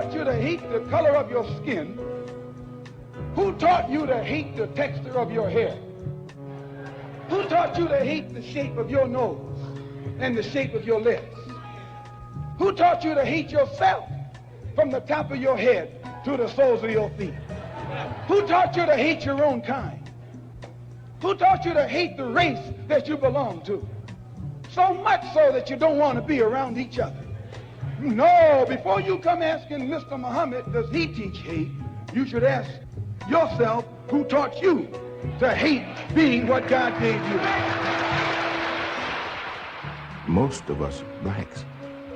taught you to hate the color of your skin? Who taught you to hate the texture of your hair? Who taught you to hate the shape of your nose and the shape of your lips? Who taught you to hate yourself from the top of your head to the soles of your feet? Who taught you to hate your own kind? Who taught you to hate the race that you belong to? So much so that you don't want to be around each other. No, before you come asking Mr. Muhammad, does he teach hate? You should ask yourself, who taught you to hate being what God gave you? Most of us blacks,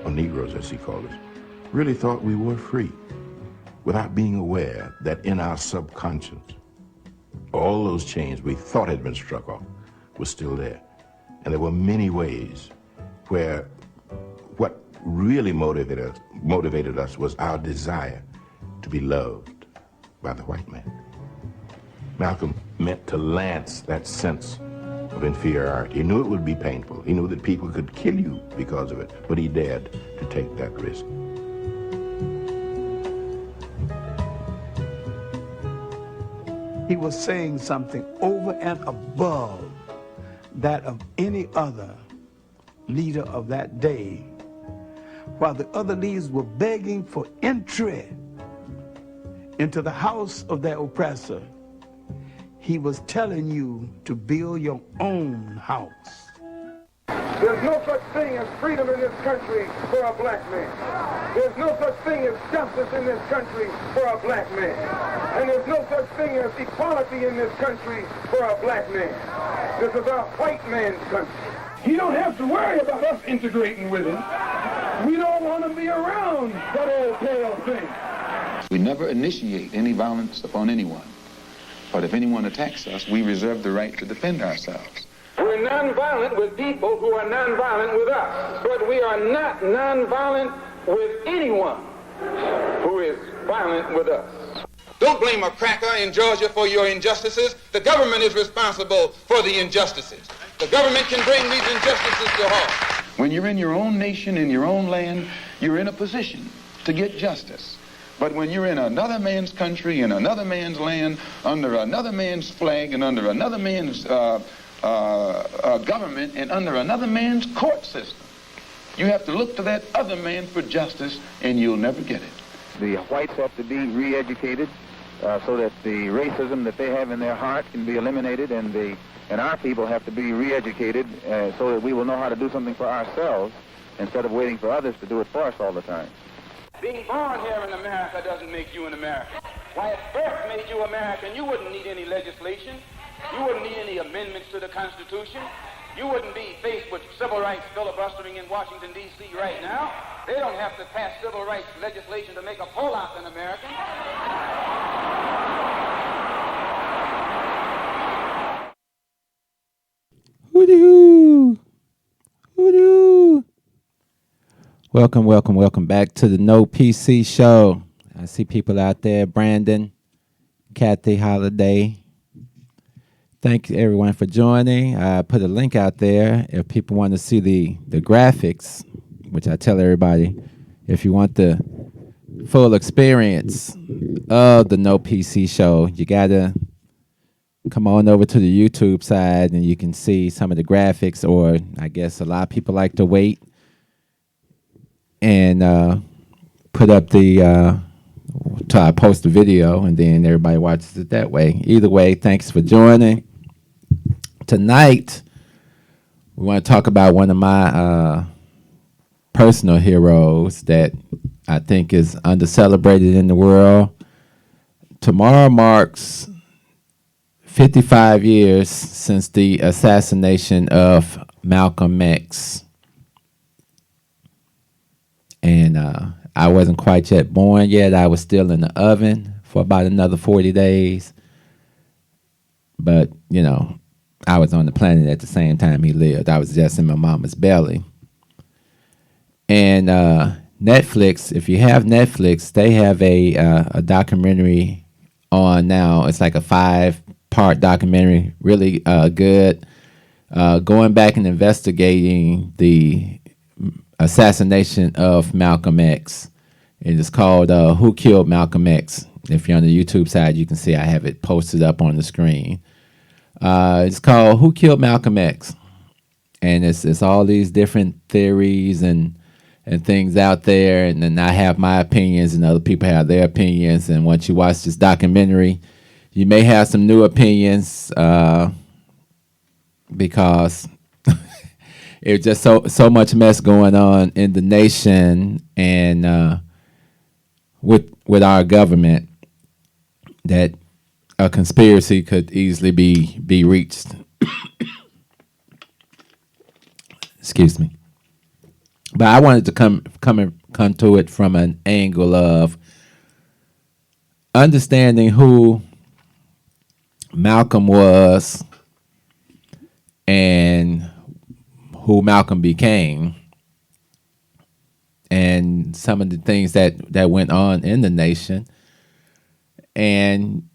or Negroes as he called us, really thought we were free without being aware that in our subconscious, all those chains we thought had been struck off were still there. And there were many ways where what really motivated us was our desire to be loved by the white man. Malcolm meant to lance that sense of inferiority. He knew it would be painful. He knew that people could kill you because of it, but he dared to take that risk. He was saying something over and above that of any other leader of that day. While the other leaders were begging for entry into the house of their oppressor, he was telling you to build your own house. There's no such thing as freedom in this country for a black man. There's no such thing as justice in this country for a black man. And there's no such thing as equality in this country for a black man. This is a white man's country. He don't have to worry about us integrating with him. We don't want to be around that old pale thing. We never initiate any violence upon anyone. But if anyone attacks us, we reserve the right to defend ourselves. We're nonviolent with people who are nonviolent with us. But we are not nonviolent with anyone who is violent with us. Don't blame a cracker in Georgia for your injustices. The government is responsible for the injustices. The government can bring these injustices to halt. When you're in your own nation, in your own land, you're in a position to get justice. But when you're in another man's country, in another man's land, under another man's flag, and under another man's government, and under another man's court system, you have to look to that other man for justice, and you'll never get it. The whites have to be re-educated so that the racism that they have in their heart can be eliminated, and our people have to be re-educated so that we will know how to do something for ourselves instead of waiting for others to do it for us all the time. Being born here in America doesn't make you an American. Why, if birth made you American, you wouldn't need any legislation. You wouldn't need any amendments to the Constitution. You wouldn't be faced with civil rights filibustering in Washington, D.C. right now. They don't have to pass civil rights legislation to make a Pollock an American. Hoo-doo! Hoo-doo! Welcome back to the No PC Show. I see people out there, Brandon, Kathy Holiday. Thank you everyone for joining. I put a link out there if people want to see the graphics, which I tell everybody, if you want the full experience of the No PC Show, you got to come on over to the YouTube side and you can see some of the graphics, or I guess a lot of people like to wait and put up the till I post the video, and then everybody watches it that way. Either way, thanks for joining. Tonight, we want to talk about one of my personal heroes that I think is under-celebrated in the world. Tomorrow marks 55 years since the assassination of Malcolm X. And I wasn't quite yet born yet. I was still in the oven for about another 40 days. But, you know, I was on the planet at the same time he lived. I was just in my mama's belly. And Netflix, if you have Netflix, they have a documentary on now. It's like a 5-part documentary, really good, going back and investigating the assassination of Malcolm X. and it's called "Who Killed Malcolm X." If you're on the YouTube side, you can see I have it posted up on the screen. It's called "Who Killed Malcolm X," and it's all these different theories and things out there, and then I have my opinions, and other people have their opinions. And once you watch this documentary, you may have some new opinions because it's just so much mess going on in the nation and with our government that a conspiracy could easily be reached. Excuse me. But I wanted to come to it from an angle of understanding who Malcolm was and who Malcolm became, and some of the things that went on in the nation. And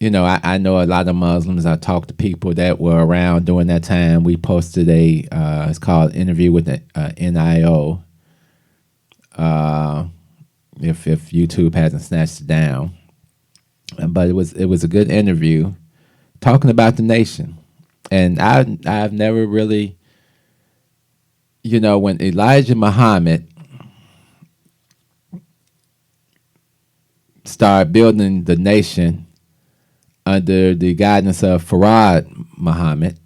I know a lot of Muslims. I talked to people that were around during that time. We posted it's called Interview with the NIO. If YouTube hasn't snatched it down, but it was a good interview talking about the nation. And I've never really, when Elijah Muhammad started building the nation under the guidance of Farad Muhammad,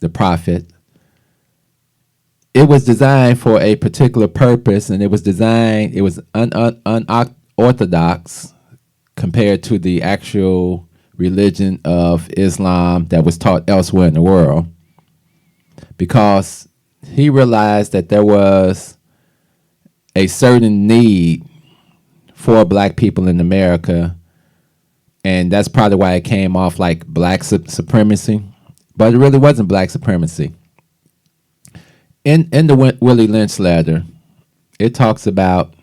the prophet, it was designed for a particular purpose, and it was unorthodox compared to the actual religion of Islam that was taught elsewhere in the world, because he realized that there was a certain need for black people in America. And that's probably why it came off like black supremacy. But it really wasn't black supremacy. In the Willie Lynch letter, it talks about,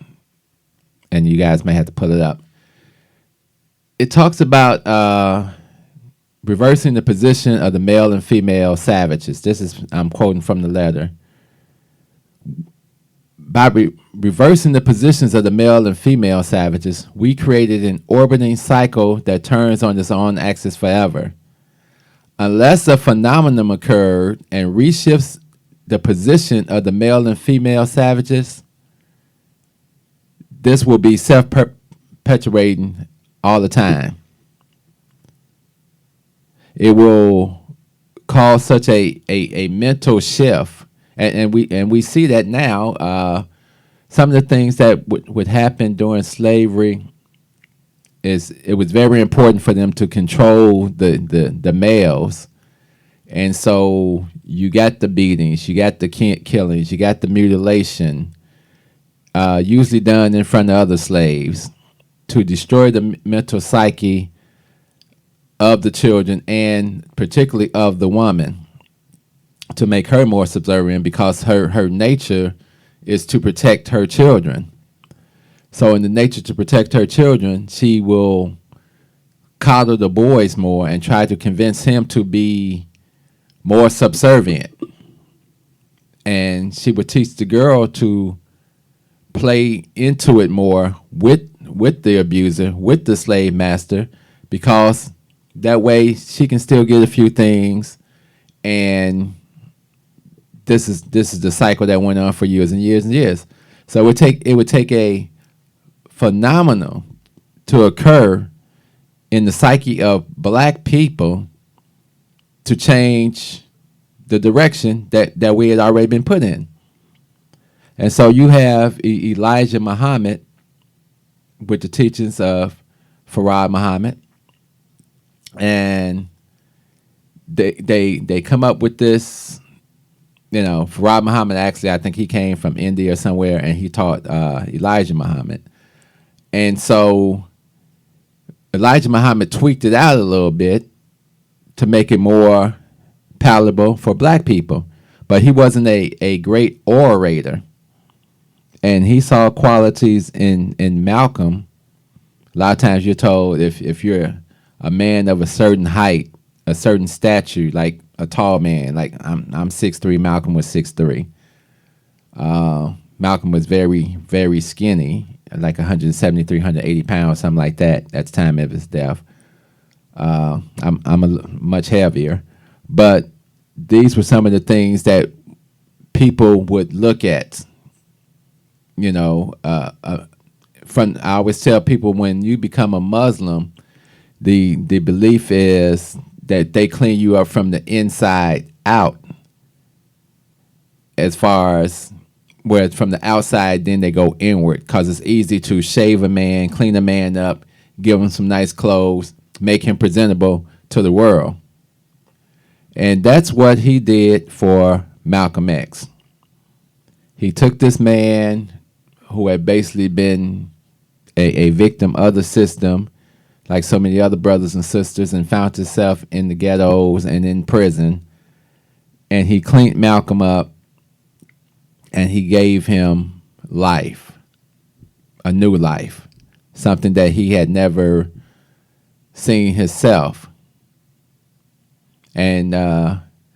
and you guys may have to pull it up, it talks about reversing the position of the male and female savages. I'm quoting from the letter. By reversing the positions of the male and female savages, we created an orbiting cycle that turns on its own axis forever. Unless a phenomenon occurred and reshifts the position of the male and female savages, this will be self-perpetuating all the time. It will cause such a mental shift. And we see that now. Some of the things that would happen during slavery it was very important for them to control the males, and so you got the beatings, you got the killings, you got the mutilation, usually done in front of other slaves to destroy the mental psyche of the children and particularly of the woman, to make her more subservient, because her nature is to protect her children. So in the nature to protect her children, she will coddle the boys more and try to convince him to be more subservient. And she would teach the girl to play into it more with the abuser, with the slave master, because that way she can still get a few things. And this is the cycle that went on for years and years and years. So it would take a phenomenon to occur in the psyche of black people to change the direction that we had already been put in. And so you have Elijah Muhammad with the teachings of Farad Muhammad, and they come up with this. Farad Muhammad, actually, I think he came from India or somewhere, and he taught Elijah Muhammad. And so Elijah Muhammad tweaked it out a little bit to make it more palatable for black people. But he wasn't a great orator. And he saw qualities in Malcolm. A lot of times you're told if you're a man of a certain height, a certain stature, like a tall man, like I'm 6'3", Malcolm was 6'3". Malcolm was very, very skinny, like 173, 180 pounds, something like that. That's the time of his death. Much heavier, but these were some of the things that people would look at. You know, I always tell people, when you become a Muslim, the belief is that they clean you up from the inside out, as far as where from the outside, then they go inward, because it's easy to shave a man, clean a man up, give him some nice clothes, make him presentable to the world. And that's what he did for Malcolm X. He took this man who had basically been a victim of the system, like so many other brothers and sisters, and found himself in the ghettos and in prison. And he cleaned Malcolm up, and he gave him life, a new life, something that he had never seen himself. And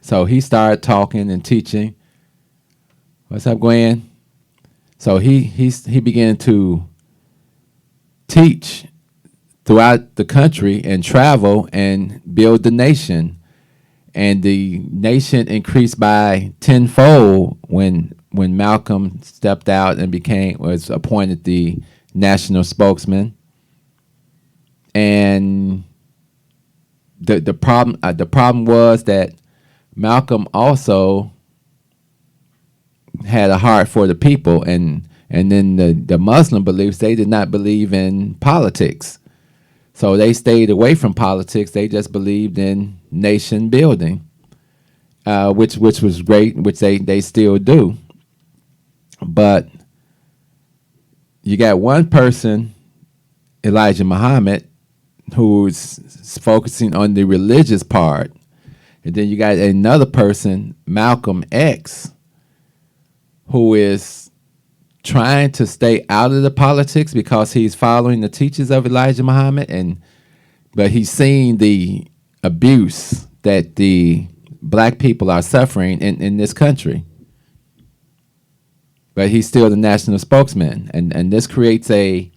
so he started talking and teaching. What's up, Gwen? So he began to teach throughout the country and travel and build the nation. And the nation increased by tenfold when Malcolm stepped out and was appointed the national spokesman. And the problem was that Malcolm also had a heart for the people, and then the Muslim beliefs, they did not believe in politics. So they stayed away from politics. They just believed in nation building, which was great, which they still do. But you got one person, Elijah Muhammad, who's focusing on the religious part. And then you got another person, Malcolm X, who is trying to stay out of the politics because he's following the teachings of Elijah Muhammad, but he's seeing the abuse that the black people are suffering in this country. But he's still the national spokesman, and this creates a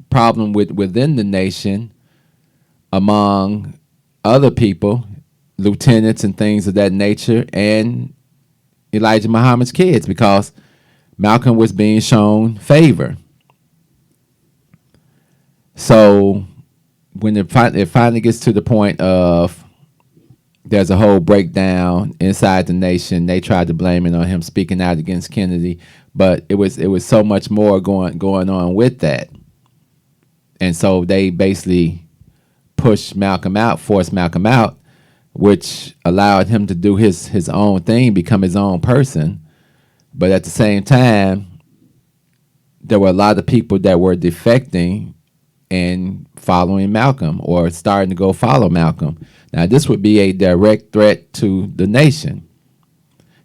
problem within the nation among other people, lieutenants and things of that nature, and Elijah Muhammad's kids, because Malcolm was being shown favor. So when it finally gets to the point of there's a whole breakdown inside the nation, they tried to blame it on him speaking out against Kennedy, but it was so much more going on with that. And so they basically pushed Malcolm out, forced Malcolm out, which allowed him to do his own thing, become his own person. But at the same time, there were a lot of people that were defecting and following Malcolm, or starting to go follow Malcolm. Now, this would be a direct threat to the nation.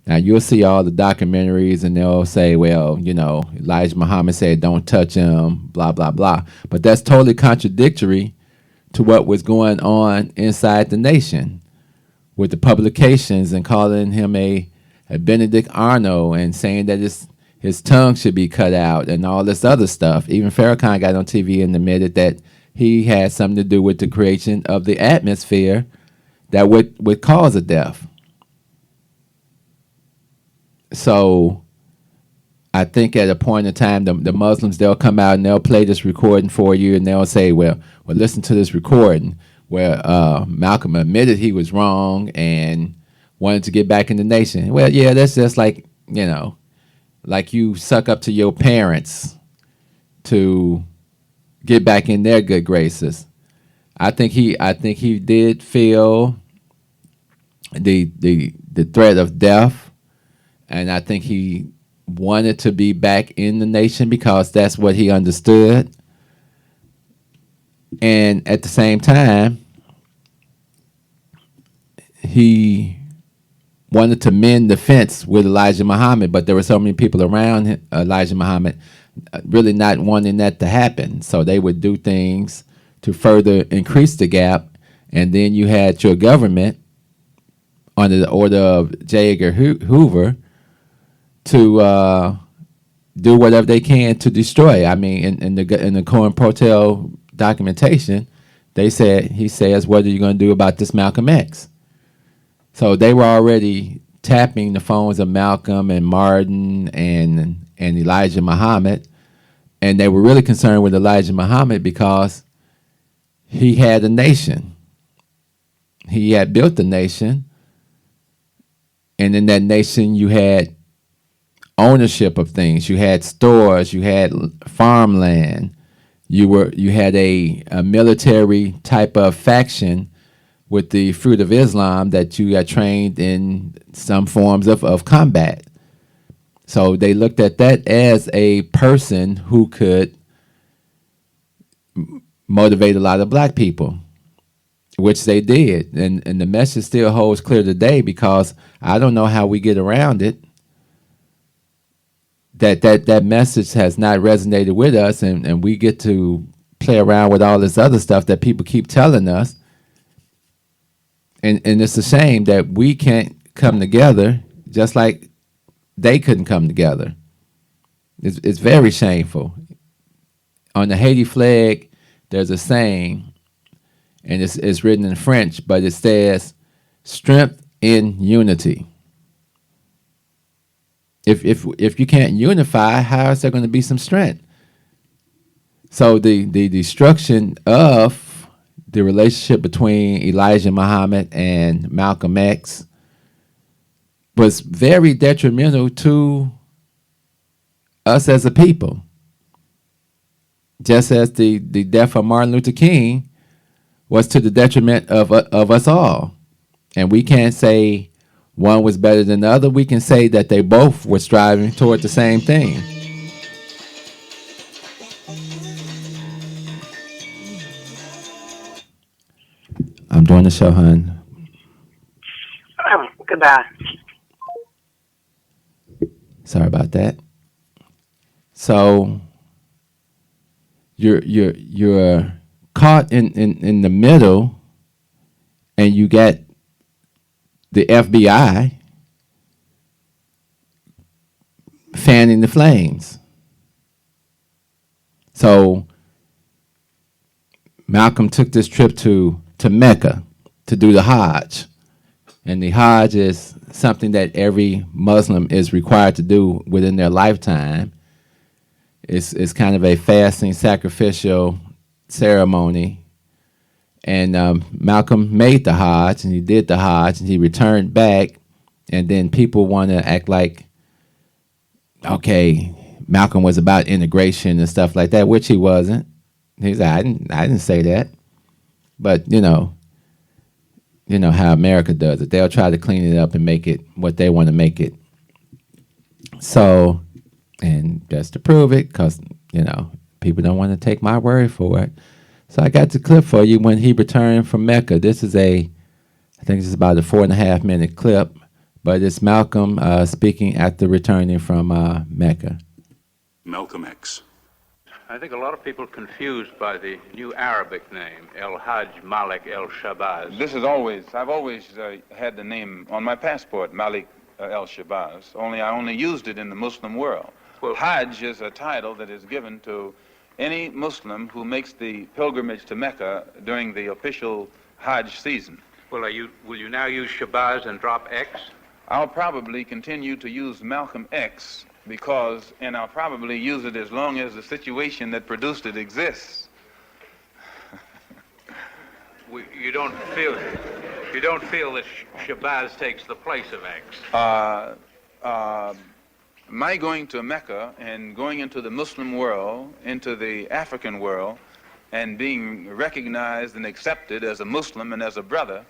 Now, you'll see all the documentaries, and they'll say, well, Elijah Muhammad said, don't touch him, blah, blah, blah. But that's totally contradictory to what was going on inside the nation with the publications, and calling him a Benedict Arnold, and saying that his tongue should be cut out and all this other stuff. Even Farrakhan got on TV and admitted that he had something to do with the creation of the atmosphere that would cause a death. So I think at a point in time, the Muslims, they'll come out and they'll play this recording for you, and they'll say, well, listen to this recording where Malcolm admitted he was wrong and wanted to get back in the nation. Well, yeah, that's just like, like you suck up to your parents to get back in their good graces. I think he did feel the threat of death, and I think he wanted to be back in the nation because that's what he understood. And at the same time, he wanted to mend the fence with Elijah Muhammad, but there were so many people around Elijah Muhammad really not wanting that to happen. So they would do things to further increase the gap. And then you had your government, under the order of J. Edgar Hoover, to do whatever they can to destroy. I mean, in the Cohen Protel documentation, he says, what are you going to do about this Malcolm X? So they were already tapping the phones of Malcolm and Martin and Elijah Muhammad, and they were really concerned with Elijah Muhammad because he had a nation. He had built a nation, and in that nation you had ownership of things. You had stores, you had farmland, you had a military type of faction with the fruit of Islam that you got trained in some forms of combat. So they looked at that as a person who could motivate a lot of black people, which they did. And the message still holds clear today, because I don't know how we get around it. That message has not resonated with us, and we get to play around with all this other stuff that people keep telling us. And it's a shame that we can't come together just like they couldn't come together. It's very shameful. On the Haiti flag, there's a saying, and it's written in French, but it says, "Strength in unity." If you can't unify, how is there going to be some strength? So the destruction of the relationship between Elijah Muhammad and Malcolm X was very detrimental to us as a people. Just as the death of Martin Luther King was to the detriment of us all. And we can't say one was better than the other. We can say that they both were striving toward the same thing. I'm doing the show, hon. Goodbye. Sorry about that. So you're caught in the middle, and you got the FBI fanning the flames. So Malcolm took this trip to Mecca to do the Hajj. And the Hajj is something that every Muslim is required to do within their lifetime. It's kind of a fasting, sacrificial ceremony. And Malcolm made the Hajj, and he did the Hajj, and he returned back. And then people want to act like, okay, Malcolm was about integration and stuff like that, which he wasn't. He said, I didn't say that. But, you know how America does it. They'll try to clean it up and make it what they want to make it. So, and just to prove it, because, people don't want to take my word for it. So I got the clip for you when he returned from Mecca. This is I think this is about a 4.5 minute clip, but it's Malcolm speaking after returning from Mecca. Malcolm X. I think a lot of people confused by the new Arabic name, El-Hajj Malik El-Shabazz. I've always had the name on my passport, Malik El-Shabazz, only I only used it in the Muslim world. Well, Hajj is a title that is given to any Muslim who makes the pilgrimage to Mecca during the official Hajj season. Well, will you now use Shabazz and drop X? I'll probably continue to use Malcolm X, and I'll probably use it as long as the situation that produced it exists. You don't feel that Shabazz takes the place of X? My going to Mecca and going into the Muslim world, into the African world, and being recognized and accepted as a Muslim and as a brother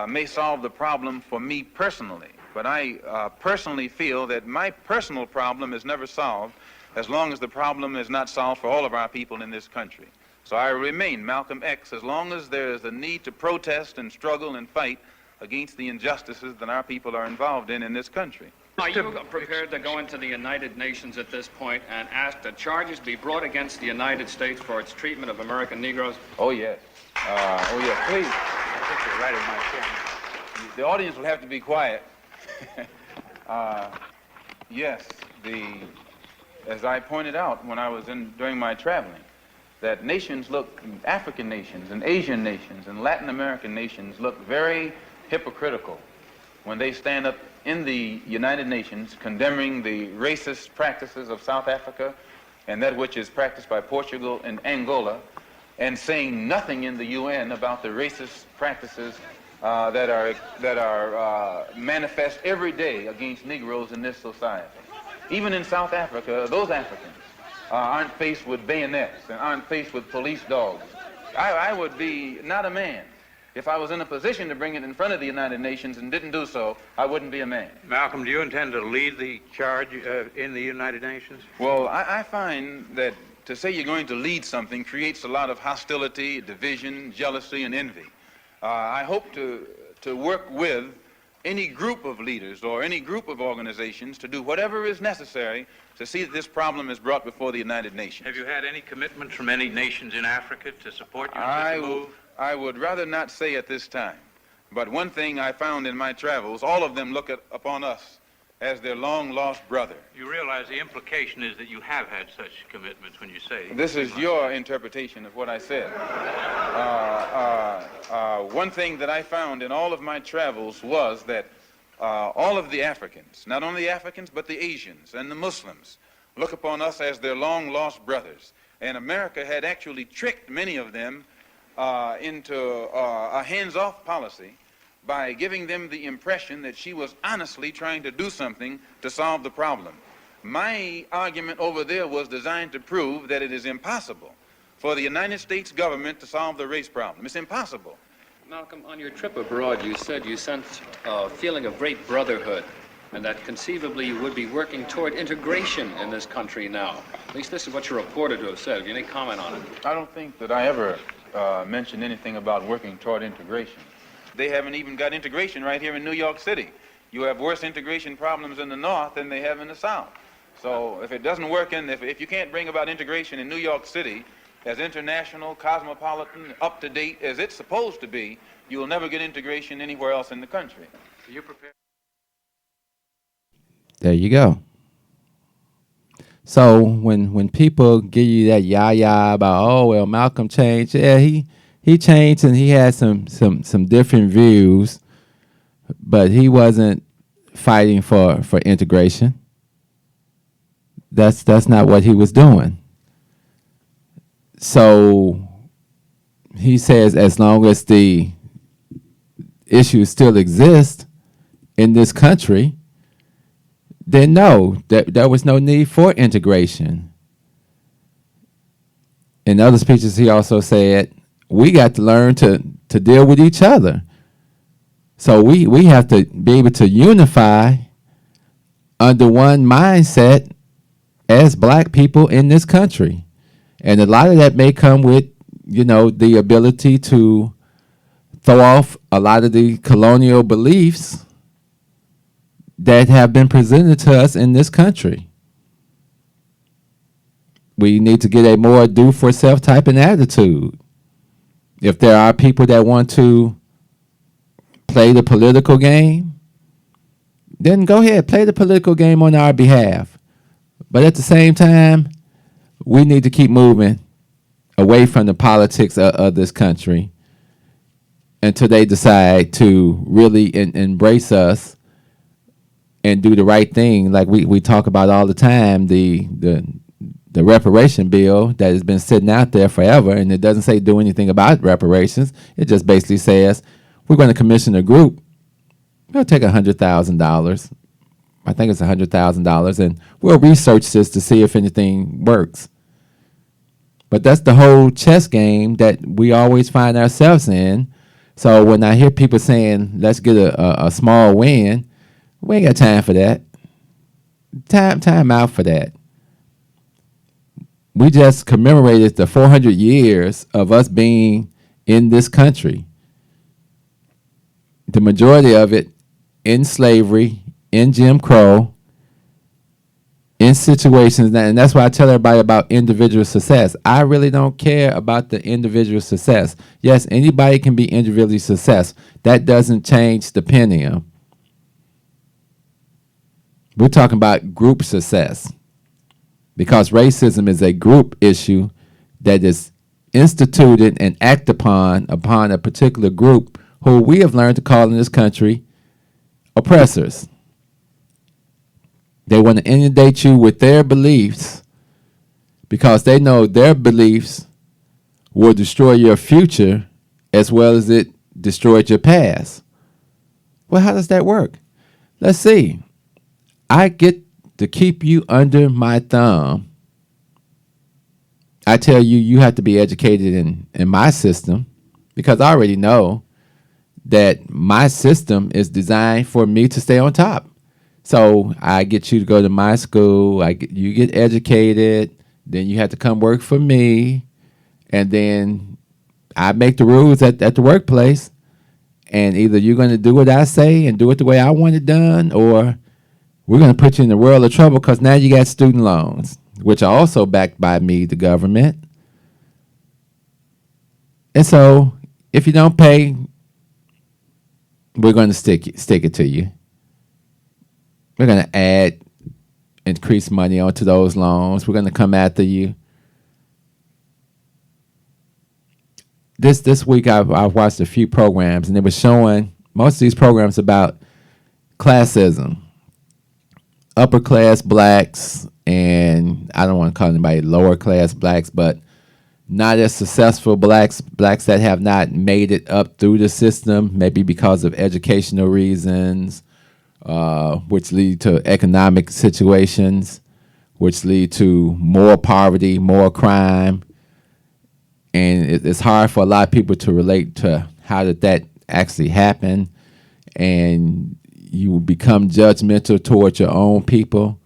may solve the problem for me personally. But I personally feel that my personal problem is never solved as long as the problem is not solved for all of our people in this country. So I remain Malcolm X as long as there is a need to protest and struggle and fight against the injustices that our people are involved in this country. Are you prepared to go into the United Nations at this point and ask that charges be brought against the United States for its treatment of American Negroes? Oh, yes. Please. I think you're right in my chairman. The audience will have to be quiet. Yes, as I pointed out when I was during my traveling, that nations look, African nations and Asian nations and Latin American nations look very hypocritical when they stand up in the United Nations condemning the racist practices of South Africa and that which is practiced by Portugal and Angola, and saying nothing in the UN about the racist practices that are manifest every day against Negroes in this society. Even in South Africa, those Africans aren't faced with bayonets and aren't faced with police dogs. I would be not a man. If I was in a position to bring it in front of the United Nations and didn't do so, I wouldn't be a man. Malcolm, do you intend to lead the charge in the United Nations? Well, I find that to say you're going to lead something creates a lot of hostility, division, jealousy, and envy. I hope to work with any group of leaders or any group of organizations to do whatever is necessary to see that this problem is brought before the United Nations. Have you had any commitments from any nations in Africa to support you in such a move? I would rather not say at this time, but one thing I found in my travels, all of them look upon us as their long-lost brother. You realize the implication is that you have had such commitments when you say... This is your interpretation of what I said. One thing that I found in all of my travels was that all of the Africans, not only the Africans, but the Asians and the Muslims, look upon us as their long-lost brothers. And America had actually tricked many of them into a hands-off policy by giving them the impression that she was honestly trying to do something to solve the problem. My argument over there was designed to prove that it is impossible for the United States government to solve the race problem. It's impossible. Malcolm, on your trip abroad, you said you sensed a feeling of great brotherhood, and that conceivably you would be working toward integration in this country now. At least this is what you're reported to have said. Have you any comment on it? I don't think that I ever mentioned anything about working toward integration. They haven't even got integration right here in New York City. You have worse integration problems in the North than they have in the South. So if it doesn't work if you can't bring about integration in New York City as international, cosmopolitan, up-to-date as it's supposed to be, you will never get integration anywhere else in the country. Are you prepared? There you go. So when people give you that yah about, oh well, Malcolm changed, yeah, he changed and he had some different views, but he wasn't fighting for integration. That's not what he was doing. So he says as long as the issues still exist in this country, then no, there was no need for integration. In other speeches, he also said, we got to learn to deal with each other. So we have to be able to unify under one mindset as black people in this country. And a lot of that may come with, the ability to throw off a lot of the colonial beliefs that have been presented to us in this country. We need to get a more do-for-self type of attitude. If there are people that want to play the political game, then go ahead, play the political game on our behalf. But at the same time, we need to keep moving away from the politics of this country until they decide to really embrace us and do the right thing. Like we talk about all the time, the reparation bill that has been sitting out there forever, and it doesn't say do anything about reparations. It just basically says we're going to commission a group. We'll take $100,000. I think it's $100,000, and we'll research this to see if anything works. But that's the whole chess game that we always find ourselves in. So when I hear people saying, let's get a small win, we ain't got time for that. Time out for that. We just commemorated the 400 years of us being in this country. The majority of it in slavery, in Jim Crow, in situations, and that's why I tell everybody about individual success. I really don't care about the individual success. Yes, anybody can be individually successful. That doesn't change the pennium. We're talking about group success. because racism is a group issue that is instituted and acted upon a particular group who we have learned to call in this country oppressors. They want to inundate you with their beliefs because they know their beliefs will destroy your future as well as it destroyed your past. Well, how does that work? Let's see. I get to keep you under my thumb. I tell you, you have to be educated in my system because I already know that my system is designed for me to stay on top. So I get you to go to my school. You get educated. Then you have to come work for me. And then I make the rules at the workplace. And either you're going to do what I say and do it the way I want it done, or we're going to put you in a world of trouble because now you got student loans, which are also backed by me, the government. And so if you don't pay, we're going to stick it to you. We're going to add increased money onto those loans. We're going to come after you. This week I've watched a few programs, and they were showing most of these programs about classism. Upper class blacks, and I don't want to call anybody lower class blacks, but not as successful blacks that have not made it up through the system, maybe because of educational reasons, which lead to economic situations, which lead to more poverty, more crime. And it's hard for a lot of people to relate to how did that actually happen. And you become judgmental towards your own people,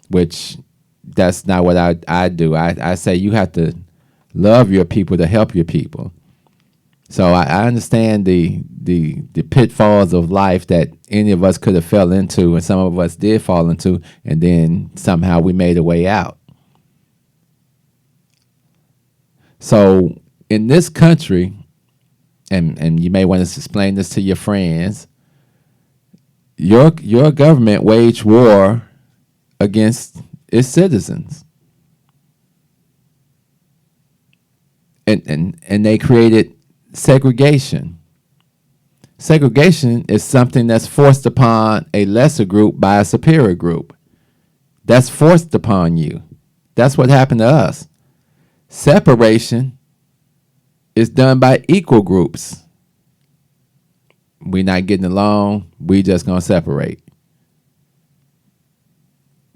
which that's not what I do. I say you have to love your people to help your people. So I understand the pitfalls of life that any of us could have fell into, and some of us did fall into, and then somehow we made a way out. So in this country, and you may want to explain this to your friends, your government waged war against its citizens. And they created segregation. Segregation is something that's forced upon a lesser group by a superior group. That's forced upon you. That's what happened to us. Separation is done by equal groups. We're not getting along. We just going to separate.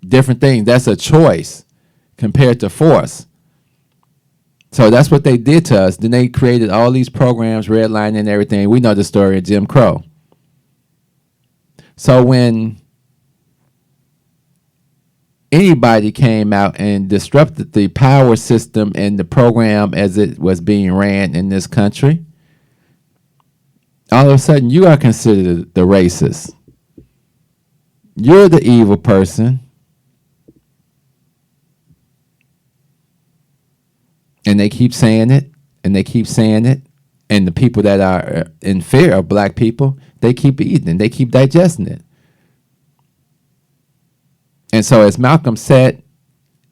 Different things. That's a choice compared to force. So that's what they did to us. Then they created all these programs, redlining and everything. We know the story of Jim Crow. So when anybody came out and disrupted the power system and the program as it was being ran in this country, all of a sudden you are considered the racist. You're the evil person. And they keep saying it, and they keep saying it. And the people that are in fear of black people, they keep eating it, they keep digesting it. And so as Malcolm sat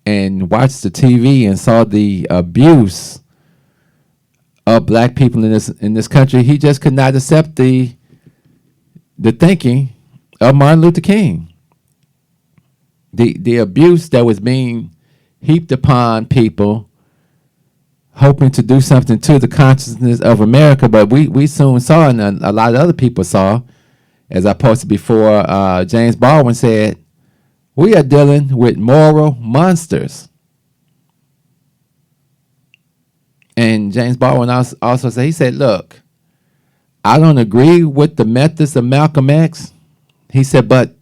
and watched the TV and saw the abuse of black people in this country, he just could not accept the thinking of Martin Luther King. The abuse that was being heaped upon people hoping to do something to the consciousness of America, but we soon saw, and a lot of other people saw, as I posted before, James Baldwin said, we are dealing with moral monsters. And James Baldwin also said, he said, look, I don't agree with the methods of Malcolm X. He said, but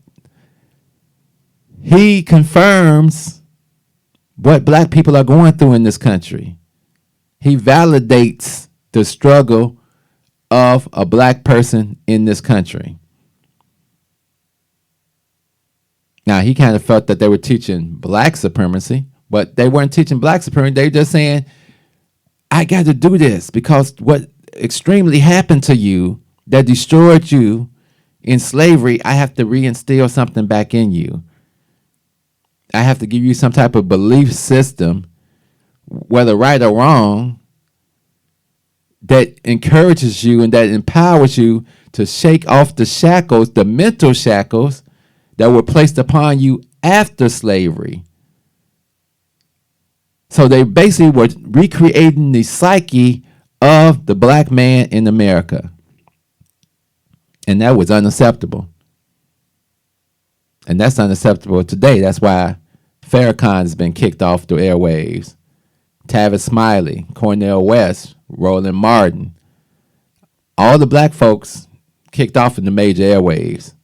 he confirms what black people are going through in this country. He validates the struggle of a black person in this country. Now, he kind of felt that they were teaching black supremacy, but they weren't teaching black supremacy. They were just saying, I got to do this because what extremely happened to you that destroyed you in slavery, I have to reinstill something back in you. I have to give you some type of belief system, whether right or wrong, that encourages you and that empowers you to shake off the shackles, the mental shackles that were placed upon you after slavery. So they basically were recreating the psyche of the black man in America. And that was unacceptable. And that's unacceptable today. That's why Farrakhan has been kicked off the airwaves. Tavis Smiley, Cornel West, Roland Martin. All the black folks kicked off in the major airwaves.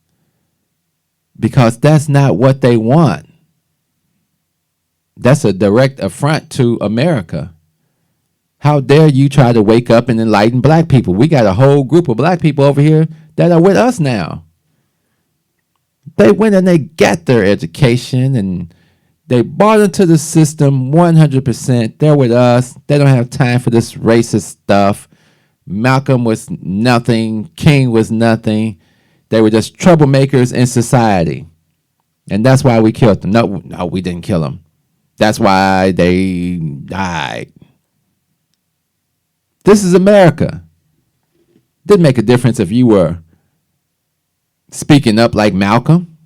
Because that's not what they want. That's a direct affront to America. How dare you try to wake up and enlighten black people? We got a whole group of black people over here that are with us now. They went and they got their education and they bought into the system 100%. They're with us. They don't have time for this racist stuff. Malcolm was nothing. King was nothing. They were just troublemakers in society. And that's why we killed them. No, we didn't kill them. That's why they died. This is America. Didn't make a difference if you were speaking up like Malcolm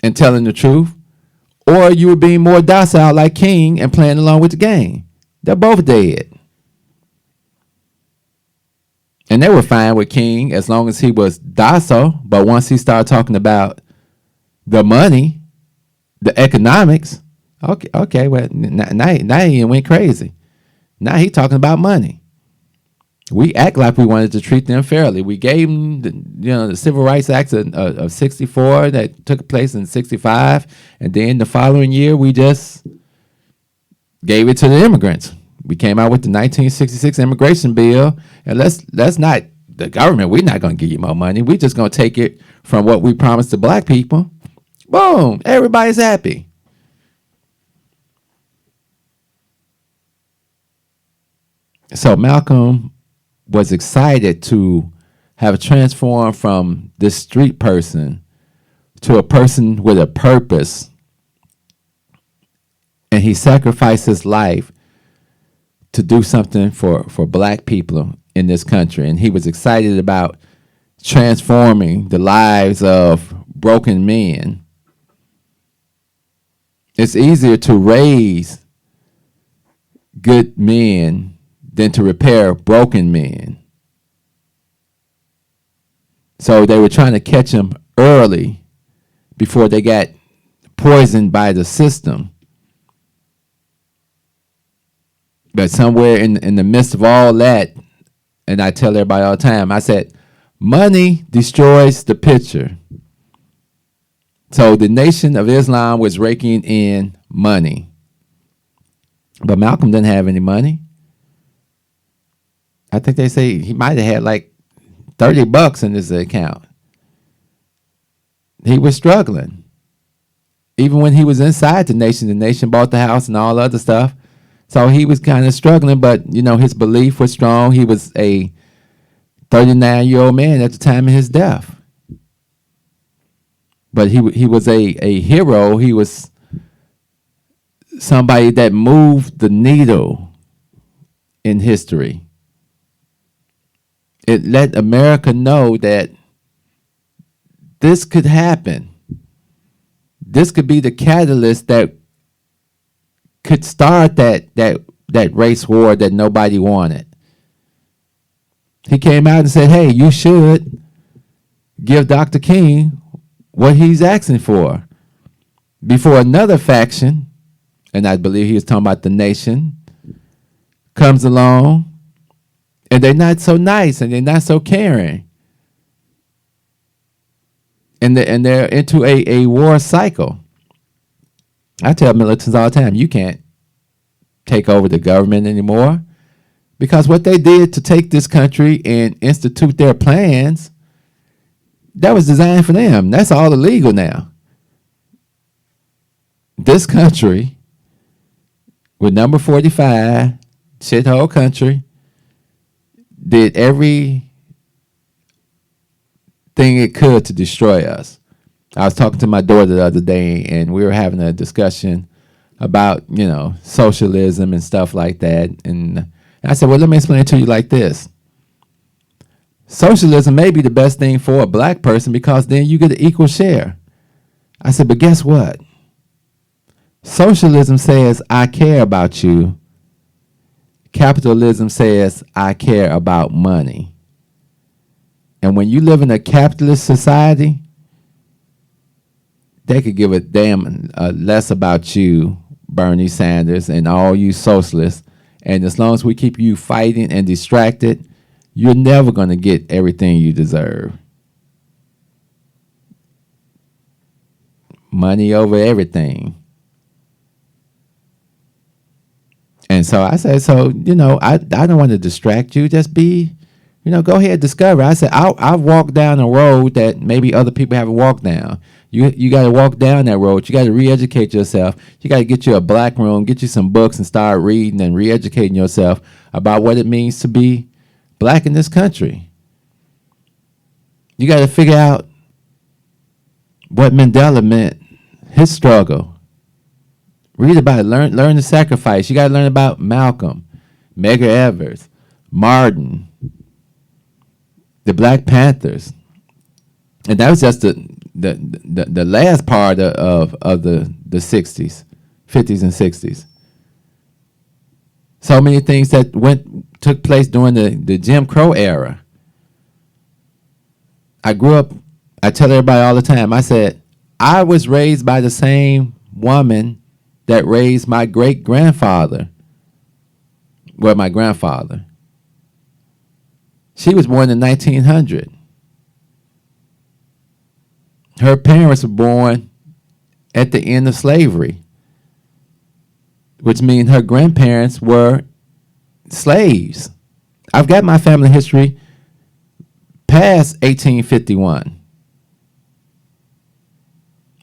and telling the truth, or you were being more docile like King and playing along with the game. They're both dead. And they were fine with King as long as he was docile, but once he started talking about the money, the economics, well, now he went crazy. Now he talking about money. We act like we wanted to treat them fairly. We gave them the Civil Rights Act of 64 that took place in 65. And then the following year, we just gave it to the immigrants. We came out with the 1966 immigration bill. And let's not, the government, we're not going to give you more money. We're just going to take it from what we promised to black people. Boom, everybody's happy. So Malcolm was excited to have transformed from this street person to a person with a purpose. And he sacrificed his life to do something for black people in this country. And he was excited about transforming the lives of broken men. It's easier to raise good men than to repair broken men. So they were trying to catch him early before they got poisoned by the system. But somewhere in the midst of all that, and I tell everybody all the time, I said, money destroys the picture. So the Nation of Islam was raking in money. But Malcolm didn't have any money. I think they say he might have had like $30 in his account. He was struggling. Even when he was inside the nation bought the house and all other stuff. So he was kind of struggling, but his belief was strong. He was a 39-year-old man at the time of his death. But he was a hero. He was somebody that moved the needle in history. It let America know that this could happen. This could be the catalyst that could start that race war that nobody wanted. He came out and said, hey, you should give Dr. King what he's asking for. Before another faction, and I believe he was talking about the Nation, comes along, and they're not so nice and they're not so caring. And they're into a war cycle. I tell militants all the time, you can't take over the government anymore, because what they did to take this country and institute their plans, that was designed for them. That's all illegal now. This country, with number 45, shithole country, did everything it could to destroy us. I was talking to my daughter the other day, and we were having a discussion about, socialism and stuff like that. And I said, well, let me explain it to you like this. Socialism may be the best thing for a black person because then you get an equal share. I said, but guess what? Socialism says, I care about you. Capitalism says, I care about money. And when you live in a capitalist society, they could give a damn less about you, Bernie Sanders, and all you socialists. And as long as we keep you fighting and distracted, you're never going to get everything you deserve. Money over everything. And so I said, I don't want to distract you. Just be, go ahead, discover. I said, I've walked down a road that maybe other people haven't walked down. You got to walk down that road. You got to re-educate yourself. You got to get you a black room, get you some books, and start reading and re-educating yourself about what it means to be black in this country. You got to figure out what Mandela meant, his struggle. Read about it. Learn the sacrifice. You got to learn about Malcolm, Medgar Evers, Martin, the Black Panthers. And that was just the last part of the 60s, 50s and 60s. So many things that took place during the Jim Crow era. I grew up, I tell everybody all the time, I said, I was raised by the same woman that raised my great-grandfather. Well, my grandfather. She was born in 1900. Her parents were born at the end of slavery, which means her grandparents were slaves. I've got my family history past 1851.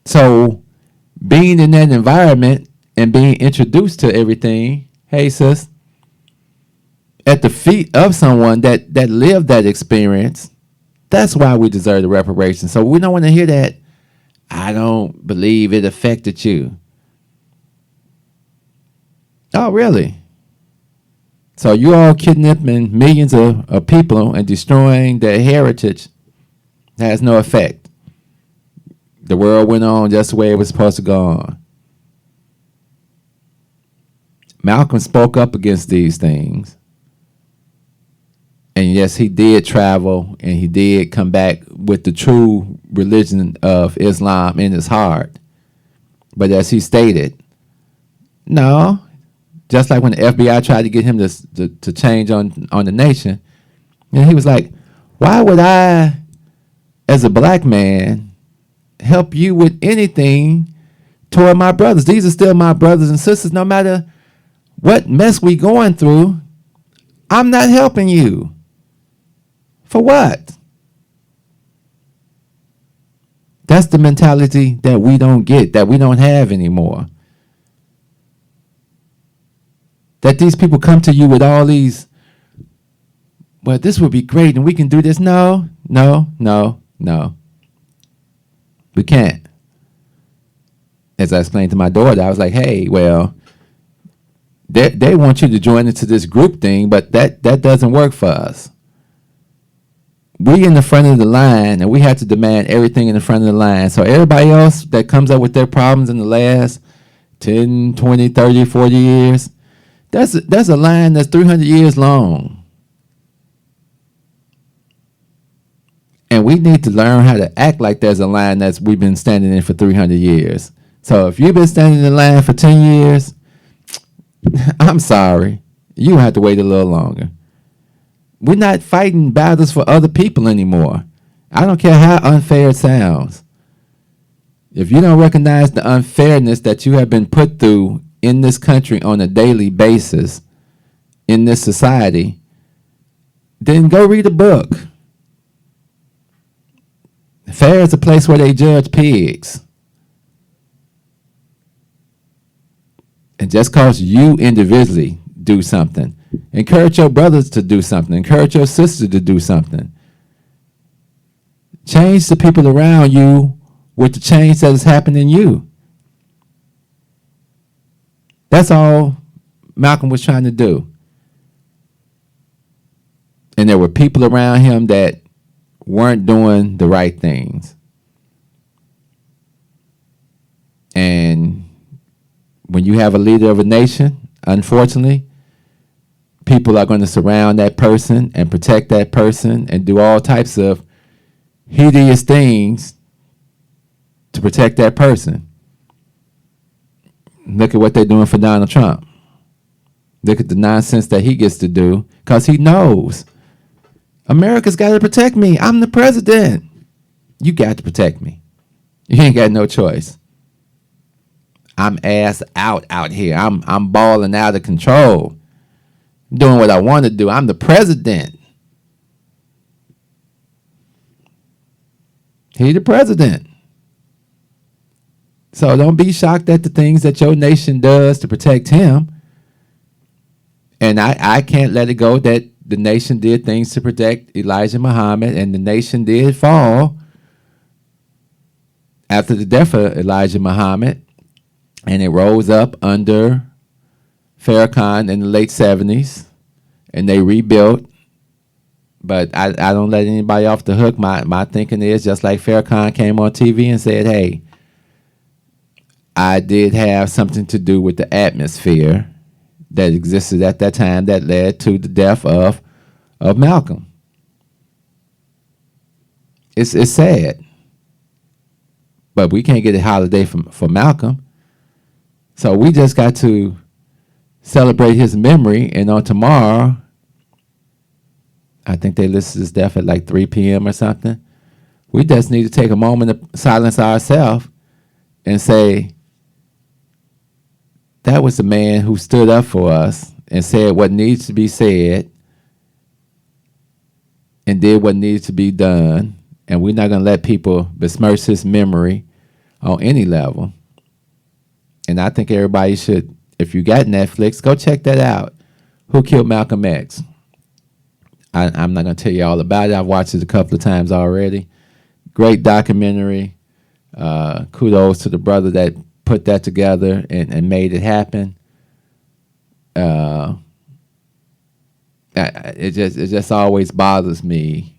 So being in that environment and being introduced to everything, hey sis, at the feet of someone that lived that experience, that's why we deserve the reparations. So we don't want to hear that, I don't believe it affected you. Oh, really? So you all kidnapping millions of people and destroying their heritage has no effect. The world went on just the way it was supposed to go on. Malcolm spoke up against these things. And yes, he did travel and he did come back with the true religion of Islam in his heart. But as he stated, no, just like when the FBI tried to get him to change on the nation, and he was like, why would I, as a black man, help you with anything toward my brothers? These are still my brothers and sisters. No matter what mess we going through, I'm not helping you. For what? That's the mentality that we don't get, that we don't have anymore. That these people come to you with all these, well, this would be great and we can do this. No. We can't. As I explained to my daughter, I was like, hey, well, they want you to join into this group thing, but that doesn't work for us. We in the front of the line, and we have to demand everything in the front of the line. So everybody else that comes up with their problems in the last 10, 20, 30, 40 years, that's a line that's 300 years long. And we need to learn how to act like there's a line that we've been standing in for 300 years. So if you've been standing in the line for 10 years, I'm sorry. You have to wait a little longer. We're not fighting battles for other people anymore. I don't care how unfair it sounds. If you don't recognize the unfairness that you have been put through in this country on a daily basis, in this society, then go read a book. Fair is a place where they judge pigs. And just because you individually do something, encourage your brothers to do something. Encourage your sisters to do something. Change the people around you with the change that is happening in you. That's all Malcolm was trying to do. And there were people around him that weren't doing the right things. And when you have a leader of a nation, unfortunately, people are going to surround that person and protect that person and do all types of hideous things to protect that person. Look at what they're doing for Donald Trump. Look at the nonsense that he gets to do because he knows America's got to protect me. I'm the president. You got to protect me. You ain't got no choice. I'm ass out here. I'm balling out of control. I'm doing what I want to do. I'm the president. He's the president. So don't be shocked at the things that your nation does to protect him. And I can't let it go that the nation did things to protect Elijah Muhammad, and the nation did fall after the death of Elijah Muhammad, and it rose up under Farrakhan in the late 70s, and they rebuilt. But I don't let anybody off the hook. My thinking is, just like Farrakhan came on TV and said, hey, I did have something to do with the atmosphere that existed at that time that led to the death of Malcolm. It's sad. But we can't get a holiday for Malcolm. So we just got to celebrate his memory. And on tomorrow, I think they listed his death at like 3 p.m. or something. We just need to take a moment to silence ourselves and say, that was the man who stood up for us and said what needs to be said and did what needs to be done. And we're not going to let people besmirch his memory on any level. And I think everybody should, if you got Netflix, go check that out. Who Killed Malcolm X? I'm not going to tell you all about it. I've watched it a couple of times already. Great documentary. Kudos to the brother that put that together and made it happen. It just always bothers me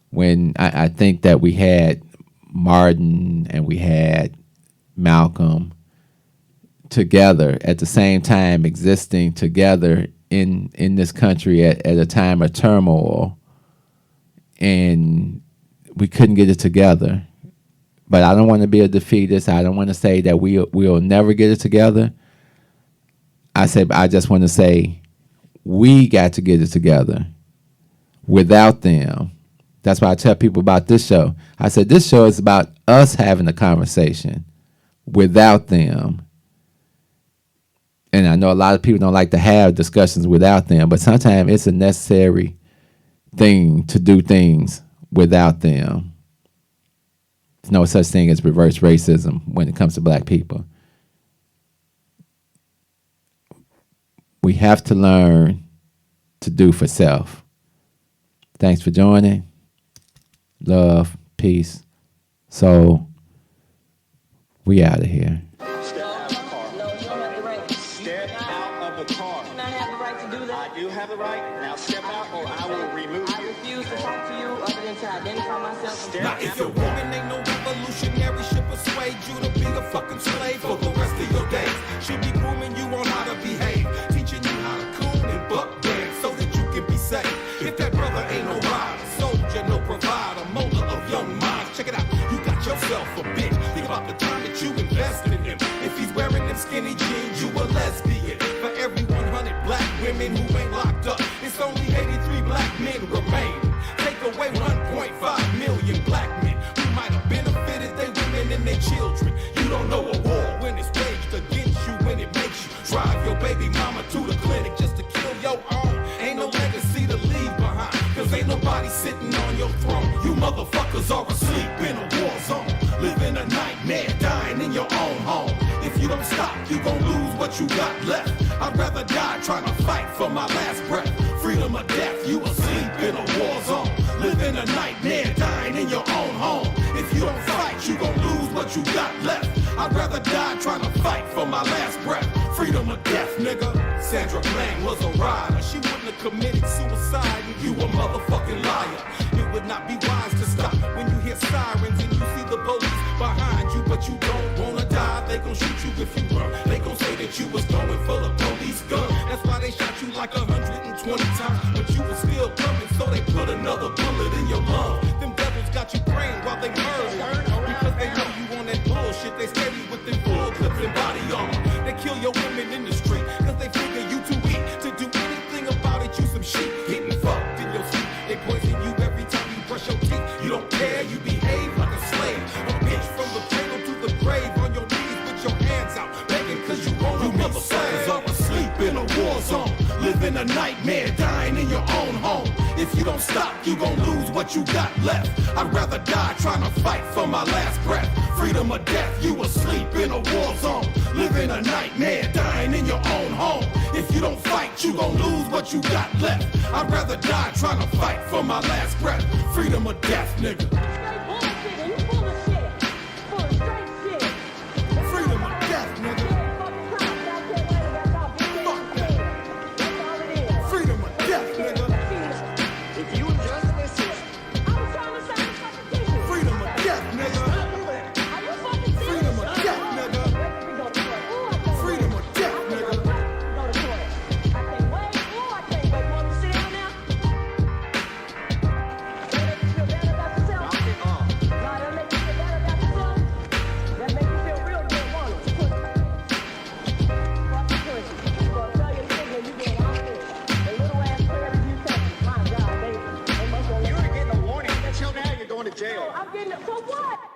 when I think that we had Martin and we had Malcolm together at the same time, existing together in this country at a time of turmoil, and we couldn't get it together. But I don't want to be a defeatist. I don't want to say that we'll never get it together. I just want to say we got to get it together. Without them, that's why I tell people about this show. I said this show is about us having a conversation. Without them, and I know a lot of people don't like to have discussions without them, but sometimes it's a necessary thing to do things without them. There's no such thing as reverse racism when it comes to black people. We have to learn to do for self. Thanks for joining. Love, peace, soul. We out of here. Step out of the car. No, you don't have the right. Step out of the car. Do not have the right to do that. I do have the right. Now step out or I will remove you. I refuse to talk to you other than to identify myself. Now if your woman ain't no revolutionary, she'll persuade you to be a fucking slave for the rest of your days. She'll be grooming you on how to behave, teaching you how to coon and buck dance so that you can be safe. If that brother ain't no rider, soldier, no provider, molder of young minds, check it out. You got yourself a bitch. Think about the time that you invested in him. If he's wearing them skinny jeans, you a lesbian. For every 100 black women who ain't locked up, it's only 83 black men remaining. Take away 1.5 million black men who might have benefited their women and their children. You don't know a war when it's waged against you, when it makes you drive your baby mama to the clinic just to kill your own. Ain't no legacy to leave behind, cause ain't nobody sitting on your throne. You motherfuckers are asleep in a war zone, living a nightmare, dying in your own home. If you don't stop, you gon' lose what you got left. I'd rather die trying to fight for my last breath. Freedom or death, you asleep in a war zone, living a nightmare, dying in your own home. If you don't fight, you gon' lose what you got left. I'd rather die trying to fight for my last breath. Freedom or death, nigga. Sandra Bland was a rider. She wouldn't have committed suicide. You a motherfucking liar. It would not be wise to stop when you hear sirens and you see the police behind you, but you don't wanna die. They gon' shoot you if you run. They gon' say that you was going for the police gun. That's why they shot you like 120 times, but you was still coming, so they put another bullet in your lung. Them devils got you praying while they murder, because they know you on that bullshit. They steady with them full clips and body armor. They kill your women in the street, cause they figure you too weak to do anything about it. You some shit, getting fucked in your sleep. They poison you every time you brush your teeth. You don't care, you behave like a slave. A bitch from the cradle to the grave, on your knees with your hands out, begging cause you wanna be saved. Are asleep in a war zone, living a nightmare, dying in your own home. If you don't stop, you gon' lose what you got left. I'd rather die trying to fight for my last breath. Freedom or death, you asleep in a war zone, living a nightmare, dying in your own home. If you don't fight, you gon' lose what you got left. I'd rather die trying to fight for my last breath. Freedom or death, nigga. Freedom or death, nigga. Fuck that. Freedom or death, nigga. If you injustice it, Freedom or death, nigga. Freedom or death, nigga. Freedom or death, nigga. you were getting a warning. Until now, you're going to jail. I'm getting it. For what?